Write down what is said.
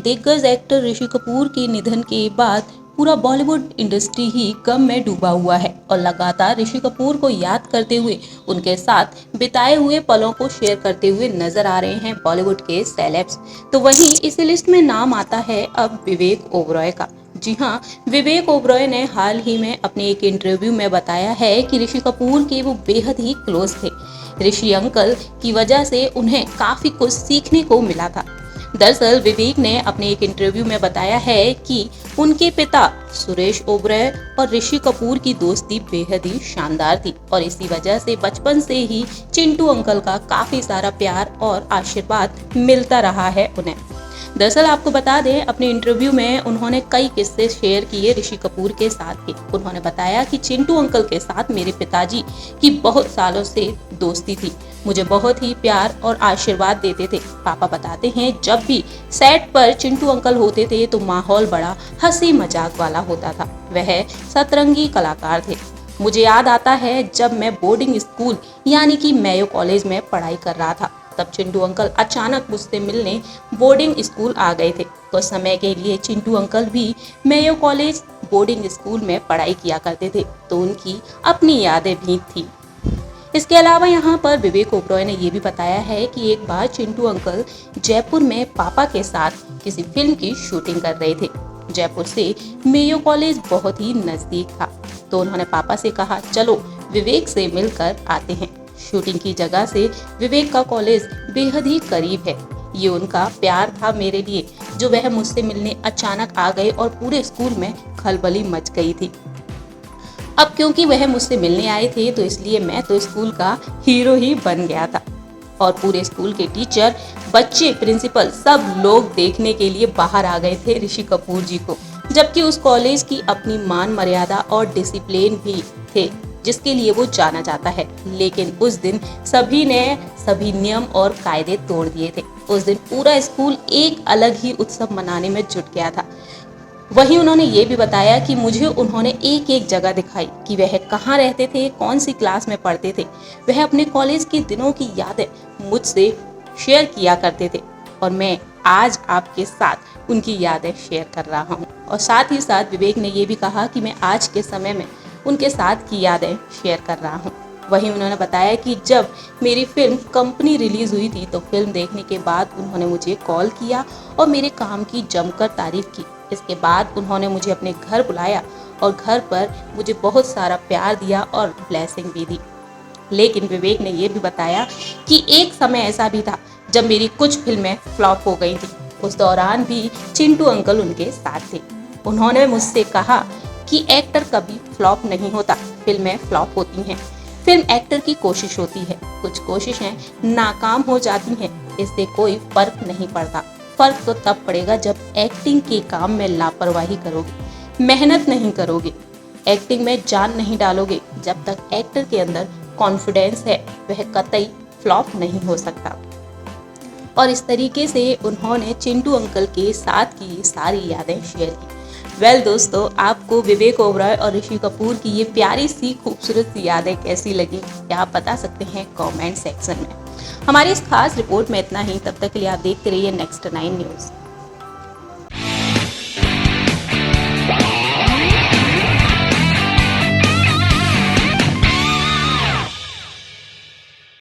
दिग्गज एक्टर ऋषि कपूर के निधन के बाद पूरा बॉलीवुड इंडस्ट्री ही गम में डूबा हुआ है और लगातार ऋषि कपूर को याद करते हुए उनके साथ बिताए हुए पलों को शेयर करते हुए नजर आ रहे हैं बॉलीवुड के सेलेब्स। तो वहीं इस लिस्ट में नाम आता है अब विवेक ओबरॉय का। जी हाँ, विवेक ओबरॉय ने हाल ही में अपने एक इंटरव्यू में बताया है कि ऋषि कपूर के वो बेहद ही क्लोज थे। ऋषि अंकल की वजह से उन्हें काफी कुछ सीखने को मिला था। दरअसल विवेक ने अपने एक इंटरव्यू में बताया है कि उनके पिता सुरेश ओबरॉय और ऋषि कपूर की दोस्ती बेहद ही शानदार थी और इसी वजह से बचपन से ही चिंटू अंकल का काफी सारा प्यार और आशीर्वाद मिलता रहा है उन्हें। दरअसल आपको बता दें, अपने इंटरव्यू में उन्होंने कई किस्से शेयर किए ऋषि कपूर के साथ के। उन्होंने बताया कि चिंटू अंकल के साथ मेरे पिताजी की बहुत सालों से दोस्ती थी, मुझे बहुत ही प्यार और आशीर्वाद देते थे। पापा बताते हैं जब भी सेट पर चिंटू अंकल होते थे तो माहौल बड़ा हंसी मजाक वाला होता था। वह सतरंगी कलाकार थे। मुझे याद आता है जब मैं बोर्डिंग स्कूल यानी कि मेयो कॉलेज में पढ़ाई कर रहा था, तब चिंटू अंकल अचानक मुझसे मिलने बोर्डिंग स्कूल आ गए थे। तो समय के लिए चिंटू अंकल भी मेयो कॉलेज बोर्डिंग स्कूल में पढ़ाई किया करते थे, तो उनकी अपनी यादें भी थी। इसके अलावा यहाँ पर विवेक ओबरॉय ने ये भी बताया है कि एक बार चिंटू अंकल जयपुर में पापा के साथ किसी फिल्म की शूटिंग कर रहे थे। जयपुर से मेयो कॉलेज बहुत ही नजदीक था, तो उन्होंने पापा से कहा चलो विवेक से मिलकर आते हैं। शूटिंग की जगह से विवेक का कॉलेज बेहद ही करीब है। ये उनका प्यार था मेरे लिए, जो वह मुझसे मिलने अचानक आ गए और पूरे स्कूल में खलबली मच गई थी। अब क्योंकि वह मुझसे मिलने आए थे तो इसलिए मैं तो स्कूल का हीरो ही बन गया था और पूरे स्कूल के टीचर, बच्चे, प्रिंसिपल सब लोग देखने के लिए बाहर आ गए थे ऋषि कपूर जी को। जबकि उस कॉलेज की अपनी मान मर्यादा और डिसिप्लिन भी थे जिसके लिए वो जाना जाता है, लेकिन उस दिन सभी ने सभी नियम और कायदे तोड़ दिए थे। उस दिन पूरा स्कूल एक अलग ही उत्सव मनाने में जुट गया था। वहीं उन्होंने ये भी बताया कि मुझे उन्होंने एक एक जगह दिखाई कि वह कहाँ रहते थे, कौन सी क्लास में पढ़ते थे। वह अपने कॉलेज के दिनों की यादें मुझसे शेयर किया करते थे और मैं आज आपके साथ उनकी यादें शेयर कर रहा हूँ। और साथ ही साथ विवेक ने ये भी कहा कि मैं आज के समय में उनके साथ की यादें शेयर कर रहा हूँ। वहीं उन्होंने बताया कि जब मेरी फिल्म कंपनी रिलीज हुई थी तो फिल्म देखने के बाद उन्होंने मुझे कॉल किया और मेरे काम की जमकर तारीफ की। इसके बाद उन्होंने मुझे अपने घर बुलाया और घर पर मुझे बहुत सारा प्यार दिया और ब्लेसिंग भी दी। लेकिन विवेक ने यह भी बताया कि एक समय ऐसा भी था जब मेरी कुछ फिल्में फ्लॉप हो गई थी। उस दौरान भी चिंटू अंकल उनके साथ थे। उन्होंने मुझसे कहा कि एक्टर कभी फ्लॉप नहीं होता, फिल्में फ्लॉप होती हैं। फिल्म एक्टर की कोशिश होती है, कुछ कोशिशें नाकाम हो जाती हैं, इससे कोई फर्क नहीं पड़ता। फर्क तो तब पड़ेगा जब एक्टिंग के काम में लापरवाही करोगे, मेहनत नहीं करोगे, एक्टिंग में जान नहीं डालोगे। जब तक एक्टर के अंदर कॉन्फिडेंस है वह कतई फ्लॉप नहीं हो सकता। और इस तरीके से उन्होंने चिंटू अंकल के साथ की सारी यादें शेयर की। दोस्तों, आपको विवेक ओबरॉय और ऋषि कपूर की ये प्यारी सी खूबसूरत सी यादें कैसी लगी, क्या आप बता सकते हैं कमेंट सेक्शन में। हमारी इस खास रिपोर्ट में इतना ही। तब तक के लिए आप देखते रहिए नेक्स्ट 9 न्यूज़।